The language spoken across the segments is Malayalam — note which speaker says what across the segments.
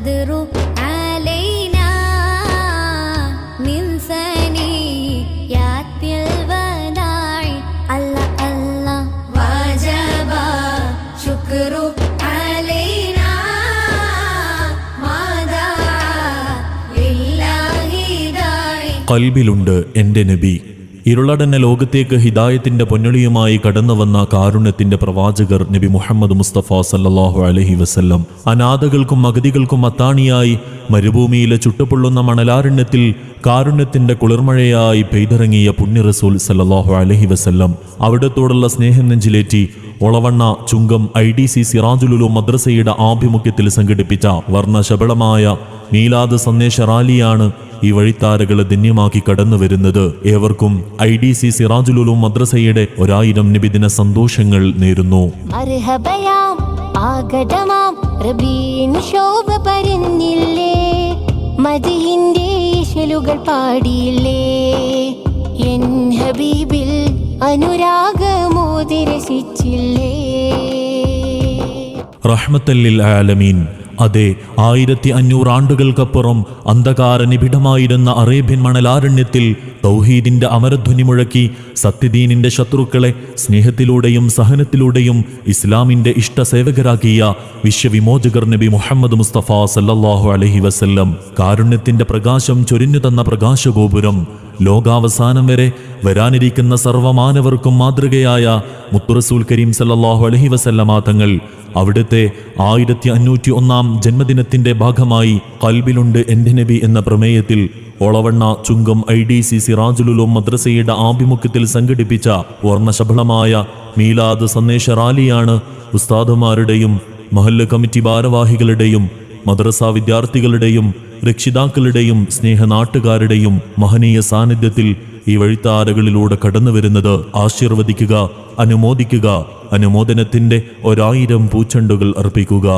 Speaker 1: البدر علينا من ثنيات الوداع الله الله وجب شكر علينا ما دعا لله داعي.
Speaker 2: ഖൽബിലുണ്ട് എൻ്റെ നബി. ഇരുളടഞ്ഞ ലോകത്തേക്ക് ഹിദായത്തിന്റെ പൊന്നൊളിയുമായി കടന്നുവന്ന കാരുണ്യത്തിന്റെ പ്രവാചകർ നബി മുഹമ്മദ് മുസ്തഫ സല്ലല്ലാഹു അലൈഹി വസല്ലം. അനാഥകൾക്കും അഗതികൾക്കും അത്താണിയായി മരുഭൂമിയിലെ ചുട്ടുപൊള്ളുന്ന മണലാരണ്യത്തിൽ കാരുണ്യത്തിന്റെ കുളിർമഴയായി പെയ്തിറങ്ങിയ പുണ്യ റസൂൽ സല്ലല്ലാഹു അലൈഹി വസല്ലം. അവിടത്തോടുള്ള സ്നേഹം നെഞ്ചിലേറ്റി ഒളവണ്ണ ചുങ്കം IDC സിറാജുൽ ഉലൂം മദ്രസയുടെ ആഭിമുഖ്യത്തിൽ സംഘടിപ്പിച്ച വർണ്ണശബളമായ മീലാദ് സന്ദേശ റാലിയാണ് ഈ വഴിത്താരകളെ ധന്യമാക്കി കടന്നു വരുന്നത്. ഏവർക്കും IDC സിറാജുൽ ഉലൂം മദ്രസയുടെ 1000 നബിദിന സന്തോഷങ്ങൾ നേരുന്നു.
Speaker 3: ആഗതമാം റബീൻ ശോഭ പരന്നില്ലേ, മദീഹിന്റെ ഇശലുകൾ പാടിയില്ലേ, എൻ ഹബീബിൽ അനുരാഗമോതി രസിച്ചില്ലേ.
Speaker 2: റഹ്മത്തല്ലിൽ ആലമീൻ. അതെ, 1500 ആണ്ടുകൾക്കപ്പുറം അന്ധകാര നിബിഡമായിരുന്ന അറേബ്യൻ മണലാരണ്യത്തിൽ തൗഹീദിന്റെ അമരധ്വനി മുഴക്കി സത്യദീനിന്റെ ശത്രുക്കളെ സ്നേഹത്തിലൂടെയും സഹനത്തിലൂടെയും ഇസ്ലാമിന്റെ ഇഷ്ടസേവകരാക്കിയ വിശ്വവിമോചകർ നബി മുഹമ്മദ് മുസ്തഫ സല്ലല്ലാഹു അലൈഹി വസല്ലം. കാരുണ്യത്തിന്റെ പ്രകാശം ചൊരിഞ്ഞു തന്ന പ്രകാശഗോപുരം. ലോകാവസാനം വരെ വരാനിരിക്കുന്ന സർവമാനവർക്കും മാതൃകയായ മുത്തുറസൂൽ കരീം സല്ലല്ലാഹു അലൈഹി വസല്ലമ തങ്ങൾ അവിടുത്തെ 1501 ജന്മദിനത്തിന്റെ ഭാഗമായി ഖൽബിലുണ്ട് എൻ്റെ നബി എന്ന പ്രമേയത്തിൽ ഒളവണ്ണ ചുങ്കം IDC സിറാജുൽ ഉലൂം മദ്രസയുടെ ആഭിമുഖ്യത്തിൽ സംഘടിപ്പിച്ച വർണ്ണശബളമായ മീലാദ് സന്ദേശ റാലിയാണ് ഉസ്താദുമാരുടെയും മഹല്ല് കമ്മിറ്റി ഭാരവാഹികളുടെയും മദ്രസ വിദ്യാർത്ഥികളുടെയും രക്ഷിതാക്കളുടെയും സ്നേഹനാട്ടുകാരുടെയും മഹനീയ സാന്നിധ്യത്തിൽ ഈ വഴിത്താരകളിലൂടെ കടന്നു വരുന്നത്. ആശീർവദിക്കുക, അനുമോദിക്കുക, അനുമോദനത്തിന്റെ 1000 പൂച്ചെണ്ടുകൾ അർപ്പിക്കുക.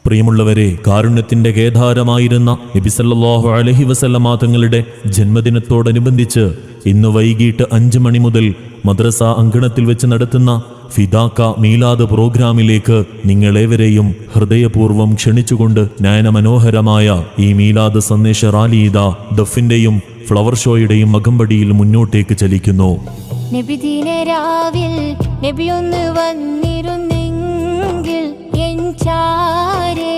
Speaker 2: പ്രിയമുള്ളവരെ, കാരുണ്യത്തിന്റെ കേദാരമായിരുന്ന നബി സല്ലല്ലാഹു അലൈഹി വസല്ലമ തങ്ങളുടെ ജന്മദിനത്തോടനുബന്ധിച്ച് ഇന്ന് വൈകിട്ട് 5 മണി മുതൽ മദ്രസ അങ്കണത്തിൽ വെച്ച് നടത്തുന്ന ഫിദാക്ക മീലാദ് പ്രോഗ്രാമിലേക്ക് നിങ്ങളേവരെയും ഹൃദയപൂർവ്വം ക്ഷണിച്ചുകൊണ്ട് നയനമനോഹരമായ ഈ മീലാദ് സന്ദേശ റാലി ഇതാ ദഫിന്റെയും ഫ്ലവർ ഷോയുടെയും അകമ്പടിയിൽ മുന്നോട്ടേക്ക് ചലിക്കുന്നു.
Speaker 3: നബിദിനരാവിൽ നബിയൊന്ന് വന്നിരുന്നെങ്കിൽ എൻ ചാരേ,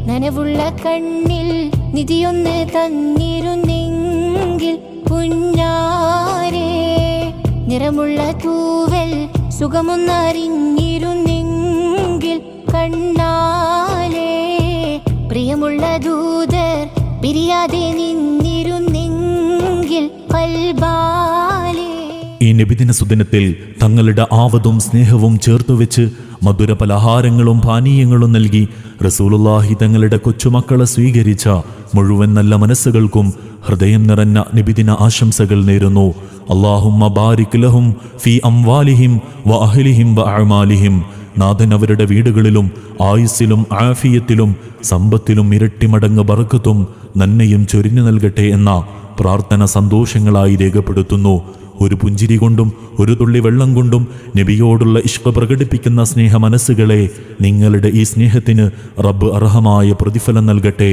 Speaker 3: നനവുള്ള കണ്ണിൽ നിധിയൊന്ന് തന്നിരുന്നെങ്കിൽ പുന്നാരേ, നിറമുള്ള തൂവൽ സുഖമൊന്നറിഞ്ഞിരുന്നെങ്കിൽ കണ്ണാലേ, പ്രിയമുള്ള ദൂതർ പിരിയാതെ നിന്നിരുന്നെങ്കിൽ ഖൽബാലേ.
Speaker 2: ഈ നബിദിന സുദിനത്തിൽ തങ്ങളുടെ ആവതും സ്നേഹവും ചേർത്തുവെച്ച് മധുര പലഹാരങ്ങളും പാനീയങ്ങളും നൽകി റസൂലുള്ളാഹി തങ്ങളുടെ കൊച്ചുമക്കളെ സ്വീകരിച്ച മുഴുവൻ നല്ല മനസ്സുകൾക്കും ഹൃദയം നിറഞ്ഞ നബിദിന ആശംസകൾ നേരുന്നു. അല്ലാഹുമ്മ ബാരിക് ലഹും ഫീ അംവാലിഹിം വ അഹ്ലിഹിം വ അഅമാലിഹിം. നാഥൻ അവരുടെ വീടുകളിലും ആയുസ്സിലും ആഫിയത്തിലും സമ്പത്തിലും ഇരട്ടി മടങ്ങ് ബർക്കത്തും നന്മയും ചൊരിഞ്ഞു നൽകട്ടെ എന്ന പ്രാർത്ഥന സന്തോഷങ്ങളായി രേഖപ്പെടുത്തുന്നു. ഒരു പുഞ്ചിരി കൊണ്ടും ഒരു തുള്ളി വെള്ളം കൊണ്ടും നബിയോടുള്ള ഇഷ്ഖ് പ്രകടിപ്പിക്കുന്ന സ്നേഹ മനസ്സുകളെ, നിങ്ങളുടെ ഈ സ്നേഹത്തിന് റബ്ബ് അർഹമായ പ്രതിഫലം നൽകട്ടെ.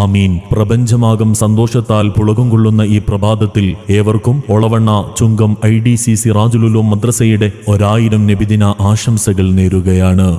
Speaker 2: ആമീൻ. പ്രപഞ്ചമാകം സന്തോഷത്താൽ പുളകം കൊള്ളുന്ന ഈ പ്രഭാതത്തിൽ ഏവർക്കും ഒളവണ്ണ ചുങ്കം IDC സിറാജുൽ ഉലൂം മദ്രസയുടെ 1000 നബിദിന ആശംസകൾ നേരുകയാണ്.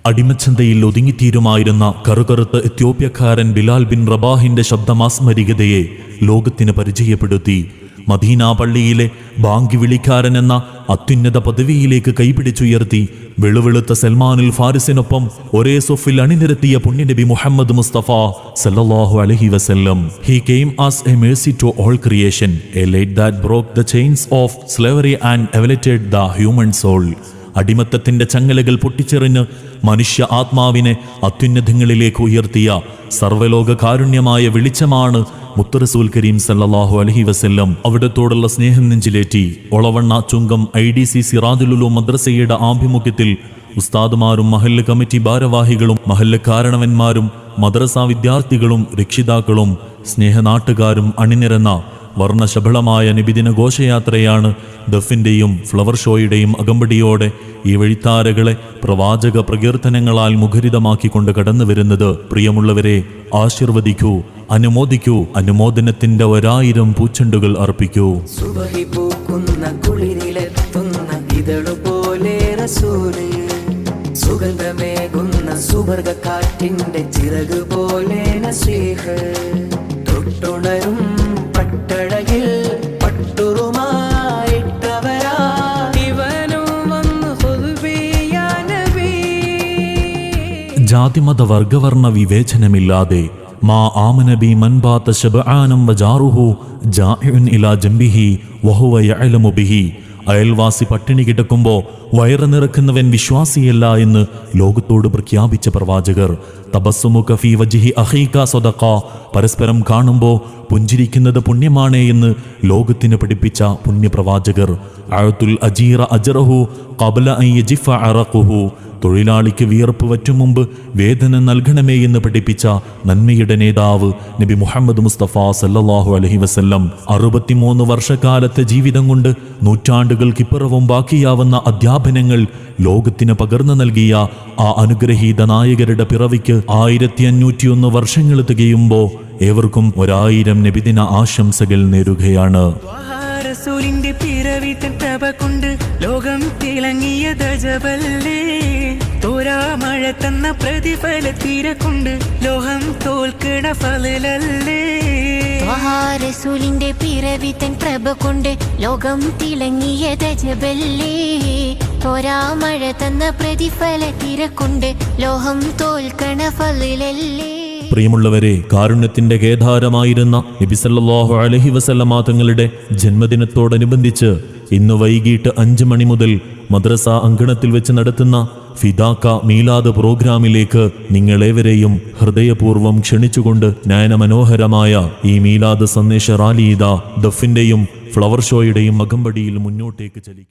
Speaker 2: അടിമച്ചന്തയിൽ ഒതുങ്ങിത്തീരുമായിരുന്ന കറുകറുത്ത എത്യോപ്യക്കാരൻ ബിലാൽ ബിൻ റബാഹിന്റെ ശബ്ദമാസ്മരികതയെ ലോകത്തിന് പരിചയപ്പെടുത്തി. മദീന പള്ളിയിലെ ബാങ്കി വിളിക്കാരൻ എന്ന അത്യുന്നത പദവിയിലേക്ക് കൈപിടിച്ചുയർത്തി വെളുവെളുത്ത സൽമാനുൽ ഫാരിസിനൊപ്പം ഒരേ സൊഫിൽ അണിനിരത്തിയ പുണ്യനബി മുഹമ്മദ് മുസ്തഫ സല്ലല്ലാഹു അലൈഹി വസല്ലം. He came as a mercy to all creation, a light that broke the chains of slavery and elevated the human soul. അടിമത്തത്തിന്റെ ചങ്ങലകൾ പൊട്ടിച്ചെറിഞ്ഞ് മനുഷ്യ ആത്മാവിനെ അത്യുന്നതങ്ങളിലേക്ക് ഉയർത്തിയ സർവ്വലോക കാരുണ്യമായ വെളിച്ചമാണ് മുത്തറസൂൽ കരീം സല്ലല്ലാഹു അലൈഹി വസല്ലം. അവിടത്തോടുള്ള സ്നേഹം നെഞ്ചിലേറ്റി ഒളവണ്ണ ചുങ്കം IDC സിറാജുൽ ഉലൂം മദ്രസയുടെ ആഭിമുഖ്യത്തിൽ ഉസ്താദുമാരും മഹല്ല് കമ്മിറ്റി ഭാരവാഹികളും മഹല്ല് കാരണവന്മാരും മദ്രസ വിദ്യാർത്ഥികളും രക്ഷിതാക്കളും സ്നേഹനാട്ടുകാരും അണിനിരന്ന വർണ്ണശബളമായ നിബിദിന ഘോഷയാത്രയാണ് ദഫിന്റെയും ഫ്ലവർ ഷോയുടെയും അകമ്പടിയോടെ ഈ വഴിത്താരകളെ പ്രവാചക പ്രകീർത്തനങ്ങളാൽ മുഖരിതമാക്കിക്കൊണ്ട് കടന്നു വരുന്നത്. പ്രിയമുള്ളവരെ, ആശീർവദിക്കൂ, അനുമോദിക്കൂ, അനുമോദനത്തിന്റെ 1000 പൂച്ചെണ്ടുകൾ അർപ്പിക്കൂ.
Speaker 4: സുബഹി പൂക്കുന്ന കുളിരിലെത്തുന്ന ഇതളുപോലെ റസൂല്, സുഗന്ധമേകുന്ന സുവർഗ കാറ്റിന്റെ ചിറക് പോലെ നസീഹ്, തൊട്ടുണരും പട്ടഴകിൽ പട്ടുറുമായിട്ടവരാ ഇവനും വന്ന് ഖുദ്ബിയാ നബി.
Speaker 2: ജാതിമത വർഗവർണ്ണ വിവേചനമില്ലാതെ മാ ആമനബി മൻബാത ശബ്ആനം വജാറുഹു ജാഇഉൻ ഇലാ ജംബിഹി വഹുവ യഅലമു ബിഹി. അയൽവാസി പട്ടിണി കിടക്കുമ്പോൾ വയറ് നിറക്കുന്നവൻ വിശ്വാസിയല്ല എന്ന് ലോകത്തോട് പ്രഖ്യാപിച്ച പ്രവാചകർ. തബസ്സുമുക ഫീ വജ്ഹി അഖീക സദഖ, പരസ്പരം കാണുമ്പോൾ പുഞ്ചിരിക്കുന്നത് പുണ്യമാണ് എന്ന് ലോകത്തിന് പഠിപ്പിച്ച പുണ്യപ്രവാചകർ. അഅതുൽ അജീറ അജ്റഹു ഖബ്ല അൻ യജിഫ അറഖുഹു, തൊഴിലാളിക്ക് വിയർപ്പ് വറ്റും മുമ്പ് വേതനം നൽകണമേ എന്ന് പഠിപ്പിച്ച നന്മയുടെ നേതാവ് നബി മുഹമ്മദ് മുസ്തഫ സല്ലല്ലാഹു അലൈഹി വസല്ലം. 63 വർഷക്കാലത്തെ ജീവിതം കൊണ്ട് നൂറ്റാണ്ടുകൾക്കിപ്പുറവും ബാക്കിയാവുന്ന അധ്യാപനങ്ങൾ ലോകത്തിന് പകർന്നു നൽകിയ ആ അനുഗ്രഹീത നായകരുടെ പിറവിക്ക് 1501 വർഷങ്ങൾ തികയുമ്പോൾ ഏവർക്കും 1000 നബിദിന ആശംസകൾ നേരുകയാണ്.
Speaker 4: റസൂലിന്റെ പിറവി തട്ടവ കൊണ്ട് ലോകം തിളങ്ങിയ ദജബല്ലേ, തോരാ മഴ തന്ന പ്രതിഫല തീര കൊണ്ട് ലോകം തോൽക്കണ ഫലല്ലേ.
Speaker 3: റസൂലിന്റെ പിറവി തൻ പ്രഭ കൊണ്ട് ലോകം തിളങ്ങിയ ദജബല്ലേ, തോരാ മഴ തന്ന പ്രതിഫല തീര കൊണ്ട് ലോകം തോൽക്കണ ഫലല്ലേ.
Speaker 2: പ്രിയമുള്ളവരെ, കാരുണ്യത്തിന്റെ കേദാരമായിരുന്ന നബി സല്ലല്ലാഹു അലൈഹി വസല്ലമ തങ്ങളുടെ ജന്മദിനത്തോടനുബന്ധിച്ച് ഇന്ന് വൈകിട്ട് 5 മണി മുതൽ മദ്രസ അങ്കണത്തിൽ വെച്ച് നടത്തുന്ന ഫിദാക്ക മീലാദ് പ്രോഗ്രാമിലേക്ക് നിങ്ങളേവരെയും ഹൃദയപൂർവ്വം ക്ഷണിച്ചുകൊണ്ട് നയനമനോഹരമായ ഈ മീലാദ് സന്ദേശ റാലി ദഫിന്റെയും ഫ്ലവർ ഷോയുടെയും അകമ്പടിയിൽ മുന്നോട്ടേക്ക് ചലിക്കും.